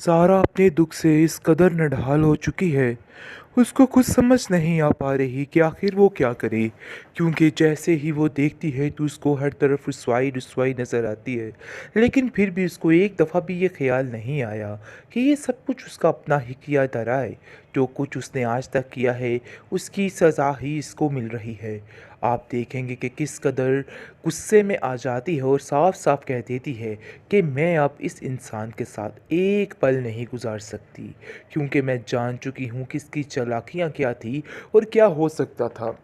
सारा अपने दुख से इस कदर नढाल हो चुकी है, उसको कुछ समझ नहीं आ पा रही कि आखिर वो क्या करे। क्योंकि जैसे ही वो देखती है तो उसको हर तरफ रुसवाई रुसवाई नज़र आती है। लेकिन फिर भी उसको एक दफ़ा भी ये ख्याल नहीं आया कि ये सब कुछ उसका अपना ही किया धरा है। जो कुछ उसने आज तक किया है उसकी सज़ा ही इसको मिल रही है। आप देखेंगे कि किस कदर गुस्से में आ जाती है और साफ साफ कह देती है कि मैं अब इस इंसान के साथ एक पल नहीं गुजार सकती, क्योंकि मैं जान चुकी हूँ कि इसकी चालाकियाँ क्या थी और क्या हो सकता था।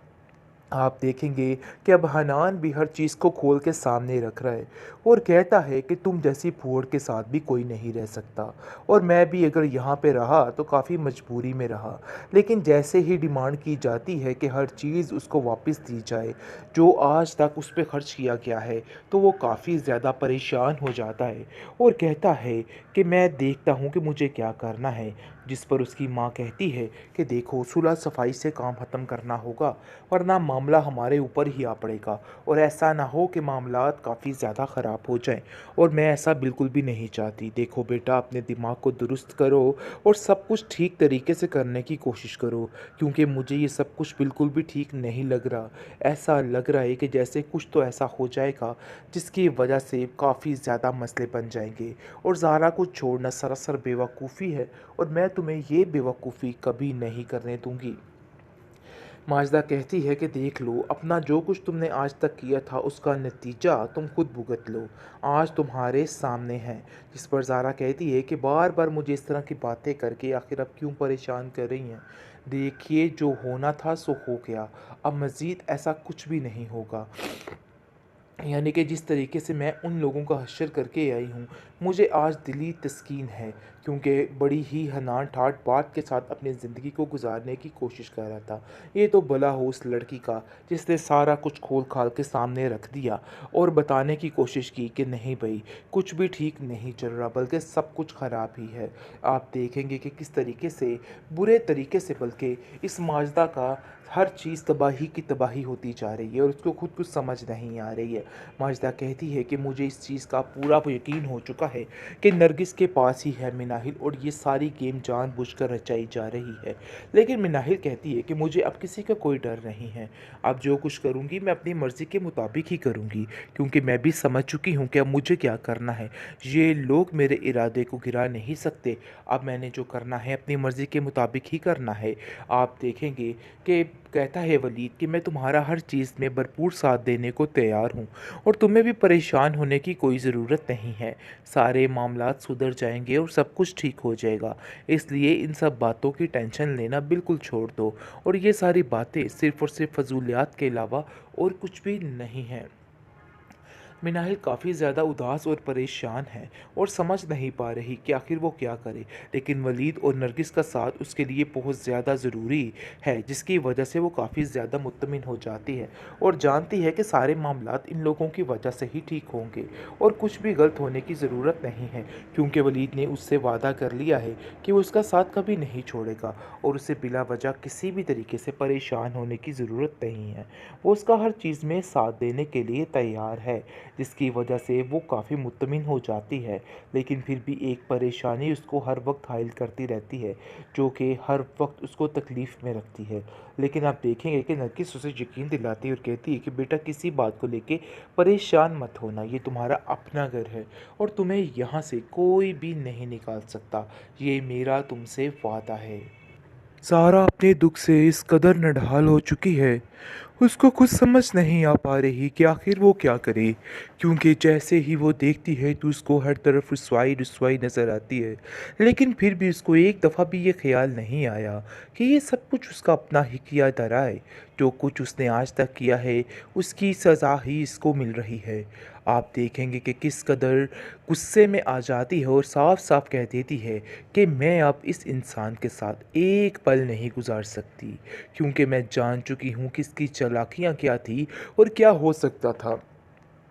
आप देखेंगे कि अब हनान भी हर चीज़ को खोल के सामने रख रहा है और कहता है कि तुम जैसी फूहड़ के साथ भी कोई नहीं रह सकता, और मैं भी अगर यहाँ पे रहा तो काफ़ी मजबूरी में रहा। लेकिन जैसे ही डिमांड की जाती है कि हर चीज़ उसको वापस दी जाए जो आज तक उस पर खर्च किया गया है, तो वो काफ़ी ज़्यादा परेशान हो जाता है और कहता है कि मैं देखता हूँ कि मुझे क्या करना है। जिस पर उसकी माँ कहती है कि देखो, सुलह सफाई से काम ख़त्म करना होगा, वरना मामला हमारे ऊपर ही आ पड़ेगा और ऐसा ना हो कि मामलात काफ़ी ज़्यादा ख़राब हो जाएं, और मैं ऐसा बिल्कुल भी नहीं चाहती। देखो बेटा, अपने दिमाग को दुरुस्त करो और सब कुछ ठीक तरीके से करने की कोशिश करो, क्योंकि मुझे ये सब कुछ बिल्कुल भी ठीक नहीं लग रहा। ऐसा लग रहा है कि जैसे कुछ तो ऐसा हो जाएगा जिसकी वजह से काफ़ी ज़्यादा मसले बन जाएंगे, और ज़ारा को छोड़ना सरासर बेवकूफ़ी है और मैं तुम्हें ये बेवकूफ़ी कभी नहीं करने दूंगी। माजदा कहती है कि देख लो, अपना जो कुछ तुमने आज तक किया था उसका नतीजा तुम खुद भुगत लो, आज तुम्हारे सामने है। जिस पर ज़ारा कहती है कि बार बार मुझे इस तरह की बातें करके आखिर अब क्यों परेशान कर रही हैं। देखिए, जो होना था सो हो गया, अब मज़ीद ऐसा कुछ भी नहीं होगा। यानी कि जिस तरीके से मैं उन लोगों का हश्र करके आई हूँ, मुझे आज दिली तस्कीन है, क्योंकि बड़ी ही हनान ठाट बाट के साथ अपनी ज़िंदगी को गुजारने की कोशिश कर रहा था। ये तो भला हो उस लड़की का जिसने सारा कुछ खोल खाल के सामने रख दिया और बताने की कोशिश की कि नहीं भाई, कुछ भी ठीक नहीं चल रहा, बल्कि सब कुछ ख़राब ही है। आप देखेंगे कि किस तरीके से, बुरे तरीके से बल्कि, इस माजदा का हर चीज़ तबाही की तबाही होती जा रही है और उसको खुद कुछ समझ नहीं आ रही है। माजदा कहती है कि मुझे इस चीज़ का पूरा यकीन हो चुका है कि नरगिस के पास ही है मिनाहिल, और ये सारी गेम जानबूझकर रचाई जा रही है। लेकिन मिनाहिल कहती है कि मुझे अब किसी का कोई डर नहीं है। अब जो कुछ करूँगी मैं अपनी मर्ज़ी के मुताबिक ही करूँगी, क्योंकि मैं भी समझ चुकी हूँ कि अब मुझे क्या करना है। ये लोग मेरे इरादे को गिरा नहीं सकते। अब मैंने जो करना है अपनी मर्ज़ी के मुताबिक ही करना है। आप देखेंगे कि कहता है वलीद कि मैं तुम्हारा हर चीज़ में भरपूर साथ देने को तैयार हूँ, और तुम्हें भी परेशान होने की कोई ज़रूरत नहीं है। सारे मामलात सुधर जाएंगे और सब कुछ ठीक हो जाएगा। इसलिए इन सब बातों की टेंशन लेना बिल्कुल छोड़ दो, और ये सारी बातें सिर्फ़ और सिर्फ फजूलियात के अलावा और कुछ भी नहीं हैं। मिनाहिल काफ़ी ज़्यादा उदास और परेशान है और समझ नहीं पा रही कि आखिर वो क्या करे। लेकिन वलीद और नरगिस का साथ उसके लिए बहुत ज़्यादा ज़रूरी है, जिसकी वजह से वो काफ़ी ज़्यादा मुत्तमिन हो जाती है और जानती है कि सारे मामलात इन लोगों की वजह से ही ठीक होंगे और कुछ भी गलत होने की ज़रूरत नहीं है, क्योंकि वलीद ने उससे वादा कर लिया है कि वो उसका साथ कभी नहीं छोड़ेगा और उसे बिला वजह किसी भी तरीके से परेशान होने की ज़रूरत नहीं है। वो उसका हर चीज़ में साथ देने के लिए तैयार है, जिसकी वजह से वो काफ़ी मुत्तमिन हो जाती है। लेकिन फिर भी एक परेशानी उसको हर वक्त हाइल करती रहती है, जो कि हर वक्त उसको तकलीफ़ में रखती है। लेकिन आप देखेंगे कि नरगिस उसे यकीन दिलाती है और कहती है कि बेटा, किसी बात को लेके परेशान मत होना, ये तुम्हारा अपना घर है और तुम्हें यहाँ से कोई भी नहीं निकाल सकता, ये मेरा तुमसे वादा है। सारा अपने दुख से इस कदर नढाल हो चुकी है, उसको कुछ समझ नहीं आ पा रही कि आखिर वो क्या करे। क्योंकि जैसे ही वो देखती है तो उसको हर तरफ रुसवाई रुसवाई नज़र आती है। लेकिन फिर भी उसको एक दफ़ा भी ये ख्याल नहीं आया कि ये सब कुछ उसका अपना ही किया धरा है। जो कुछ उसने आज तक किया है उसकी सज़ा ही इसको मिल रही है। आप देखेंगे कि किस कदर गुस्से में आ जाती है और साफ साफ कह देती है कि मैं अब इस इंसान के साथ एक पल नहीं गुजार सकती, क्योंकि मैं जान चुकी हूँ कि इसकी चालाकियाँ क्या थी और क्या हो सकता था।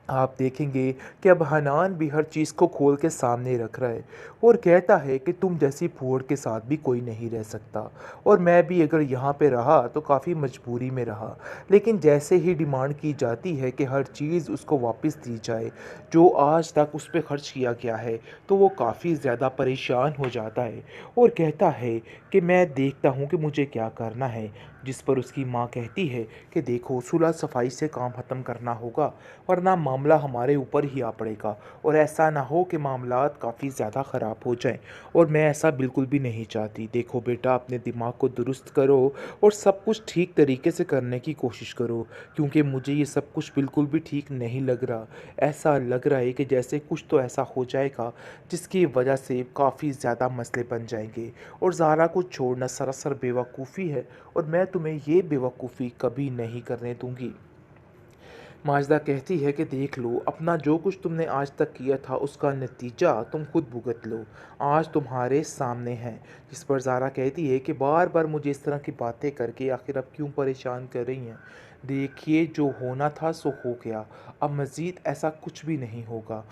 आप देखेंगे कि अब हनान भी हर चीज़ को खोल के सामने रख रहा है और कहता है कि तुम जैसी फूहड़ के साथ भी कोई नहीं रह सकता। और मैं भी अगर यहाँ पे रहा तो काफ़ी मजबूरी में रहा, लेकिन जैसे ही डिमांड की जाती है कि हर चीज़ उसको वापस दी जाए जो आज तक उस पे खर्च किया गया है, तो वो काफ़ी ज़्यादा परेशान हो जाता है और कहता है कि मैं देखता हूँ कि मुझे क्या करना है। जिस पर उसकी माँ कहती है कि देखो, सुलह सफाई से काम ख़त्म करना होगा, वरना मामला हमारे ऊपर ही आ पड़ेगा और ऐसा ना हो कि मामलात काफ़ी ज़्यादा ख़राब हो जाएं। और मैं ऐसा बिल्कुल भी नहीं चाहती। देखो बेटा, अपने दिमाग को दुरुस्त करो और सब कुछ ठीक तरीके से करने की कोशिश करो, क्योंकि मुझे ये सब कुछ बिल्कुल भी ठीक नहीं लग रहा। ऐसा लग रहा है कि जैसे कुछ तो ऐसा हो जाएगा जिसकी वजह से काफ़ी ज़्यादा मसले बन जाएंगे और ज़ारा को छोड़ना सरासर बेवकूफ़ी है और मैं तुम्हें ये बेवकूफ़ी कभी नहीं करने दूंगी। माजदा कहती है कि देख लो, अपना जो कुछ तुमने आज तक किया था उसका नतीजा तुम खुद भुगत लो, आज तुम्हारे सामने है। जिस पर ज़ारा कहती है कि बार बार मुझे इस तरह की बातें करके आखिर अब क्यों परेशान कर रही हैं। देखिए, जो होना था सो हो गया, अब मज़ीद ऐसा कुछ भी नहीं होगा।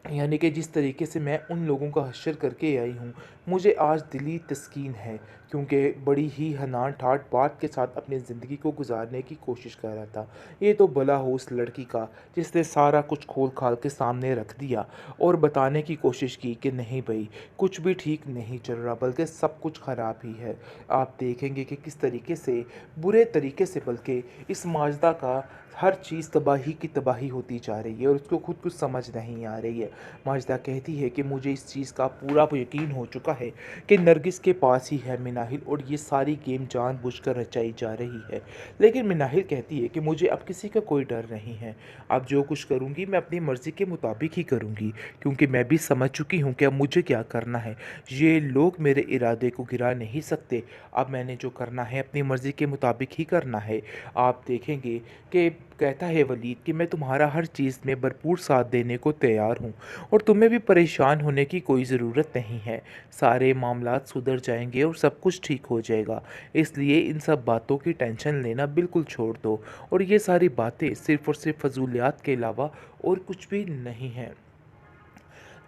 यानी कि जिस तरीके से मैं उन लोगों का हश्र करके आई हूँ, मुझे आज दिली तस्कीन है, क्योंकि बड़ी ही हनान ठाट बात के साथ अपनी ज़िंदगी को गुजारने की कोशिश कर रहा था। ये तो भला हो उस लड़की का जिसने सारा कुछ खोल खाल के सामने रख दिया और बताने की कोशिश की कि नहीं भाई, कुछ भी ठीक नहीं चल रहा, बल्कि सब कुछ ख़राब ही है। आप देखेंगे कि किस तरीके से, बुरे तरीके से बल्कि, इस माजदा का हर चीज़ तबाही की तबाही होती जा रही है और उसको खुद कुछ समझ नहीं आ रही है। माजदा कहती है कि मुझे इस चीज़ का पूरा यकीन हो चुका है कि नरगिस के पास ही है मिनाहिल और ये सारी गेम जानबूझकर रचाई जा रही है। लेकिन मिनाहिल कहती है कि मुझे अब किसी का कोई डर नहीं है। अब जो कुछ करूँगी मैं अपनी मर्ज़ी के मुताबिक ही करूँगी, क्योंकि मैं भी समझ चुकी हूँ कि अब मुझे क्या करना है। ये लोग मेरे इरादे को गिरा नहीं सकते। अब मैंने जो करना है अपनी मर्ज़ी के मुताबिक ही करना है। आप देखेंगे कि कहता है वलीद कि मैं तुम्हारा हर चीज़ में भरपूर साथ देने को तैयार हूँ और तुम्हें भी परेशान होने की कोई ज़रूरत नहीं है। सारे मामलात सुधर जाएंगे और सब कुछ ठीक हो जाएगा। इसलिए इन सब बातों की टेंशन लेना बिल्कुल छोड़ दो और ये सारी बातें सिर्फ़ और सिर्फ फजूलियात के अलावा और कुछ भी नहीं हैं।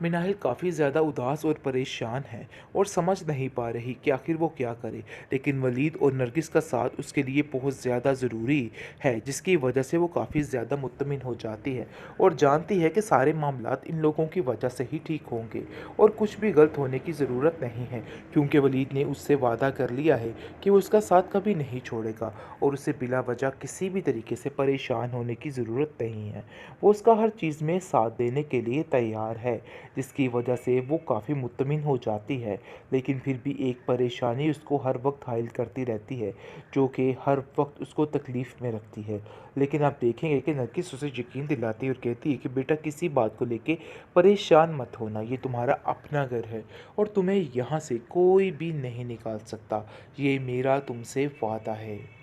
मिनाहिल काफ़ी ज़्यादा उदास और परेशान है और समझ नहीं पा रही कि आखिर वो क्या करे। लेकिन वलीद और नरगिस का साथ उसके लिए बहुत ज़्यादा ज़रूरी है, जिसकी वजह से वो काफ़ी ज़्यादा मुत्तमिन हो जाती है और जानती है कि सारे मामलात इन लोगों की वजह से ही ठीक होंगे और कुछ भी गलत होने की ज़रूरत नहीं है, क्योंकि वलीद ने उससे वादा कर लिया है कि वो उसका साथ कभी नहीं छोड़ेगा और उसे बिला वजह किसी भी तरीके से परेशान होने की ज़रूरत नहीं है। वो उसका हर चीज़ में साथ देने के लिए तैयार है, जिसकी वजह से वो काफ़ी मुत्तमिन हो जाती है। लेकिन फिर भी एक परेशानी उसको हर वक्त हाइल करती रहती है, जो कि हर वक्त उसको तकलीफ़ में रखती है। लेकिन आप देखेंगे कि नरगिस उसे यकीन दिलाती है और कहती है कि बेटा, किसी बात को लेके परेशान मत होना, ये तुम्हारा अपना घर है और तुम्हें यहाँ से कोई भी नहीं निकाल सकता, ये मेरा तुमसे वादा है।